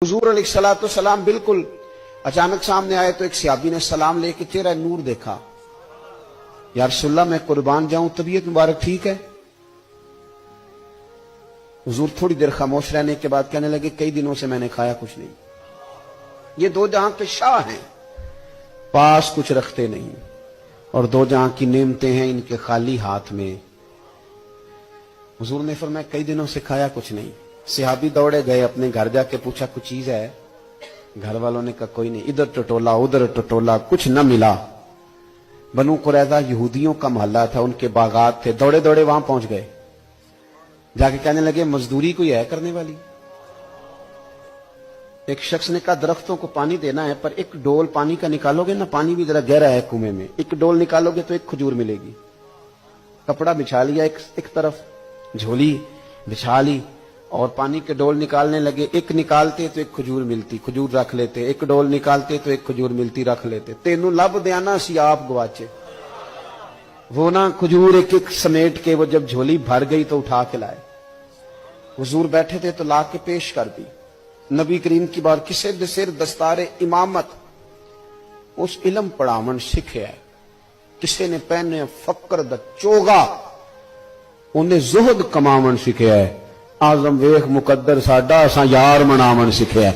हुजूर अलैहिस्सलाम बिल्कुल अचानक सामने आए तो एक सहाबी ने सलाम लेके चेहरा नूर देखा। या रसूलल्लाह मैं कुर्बान जाऊं, तबीयत मुबारक ठीक है? हुजूर थोड़ी देर खामोश रहने के बाद कहने लगे कई दिनों से मैंने खाया कुछ नहीं। ये दो जहां के शाह हैं, पास कुछ रखते नहीं, और दो जहां की नेमतें हैं इनके खाली हाथ में। हुजूर ने फरमाया कई दिनों से खाया कुछ नहीं। सहाबी दौड़े गए, अपने घर जाके पूछा कुछ चीज है? घर वालों ने कहा कोई नहीं। इधर टटोला उधर टटोला, कुछ न मिला। बनु कुरैज़ा यहूदियों का मोहल्ला था, उनके बागात थे। दौड़े दौड़े वहां पहुंच गए, जाके कहने लगे मजदूरी कोई है करने वाली? एक शख्स ने कहा दरख्तों को पानी देना है, पर एक डोल पानी का निकालोगे ना, पानी भी जरा गहरा है कुएं में, एक डोल निकालोगे तो एक खजूर मिलेगी। कपड़ा बिछा लिया, एक तरफ झोली बिछा ली और पानी के डोल निकालने लगे। एक निकालते तो एक खजूर मिलती, खजूर रख लेते। एक डोल निकालते तो एक खजूर मिलती, रख लेते। तेनू लब देना सी आप गवाचे। वो ना खजूर एक एक समेट के वो जब झोली भर गई तो उठा के लाए। हुजूर बैठे थे तो ला के पेश कर दी। नबी करीम की बार किसे दे सिर दस्तारे इमामत उस इलम पढ़ावन सिखे है। किसे ने पहने फकर द चोगा, उन्हें जुहद कमावन सिखे है। आजम वेख मुकद्दर साडा असा यार मनावन सिखे है।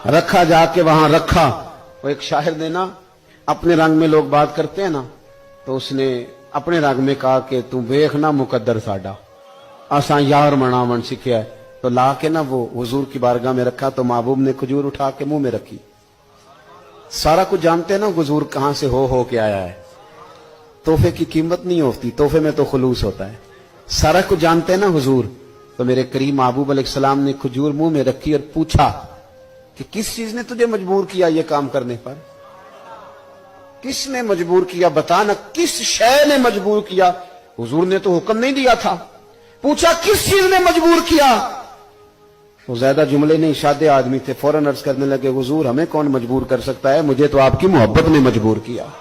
रखा जाके वहां रखा। वो एक शायर ने ना अपने रंग में लोग बात करते हैं ना, तो उसने अपने रंग में कहा कि तू वेख ना मुकद्दर साडा असा यार मनावन सीखे है। तो ला के ना वो हुजूर की बारगाह में रखा, तो महबूब ने खजूर उठा के मुंह में रखी। सारा कुछ जानते हैं ना हुजूर कहां से हो के आया है। तोहफे की कीमत नहीं होती, तोहफे में तो खुलूस होता है। सारा कुछ जानते हैं ना हुजूर। तो मेरे करीम महबूब अलैहिस्सलाम ने खजूर मुंह में रखी और पूछा कि किस चीज ने तुझे मजबूर किया ये काम करने पर? किसने मजबूर किया बता ना, किस शय ने मजबूर किया? हुजूर ने तो हुक्म नहीं दिया था। पूछा किस चीज ने मजबूर किया? वो ज्यादा जुमले नहीं, सादे आदमी थे। फौरन अर्ज करने लगे हुजूर हमें कौन मजबूर कर सकता है, मुझे तो आपकी मोहब्बत ने मजबूर किया।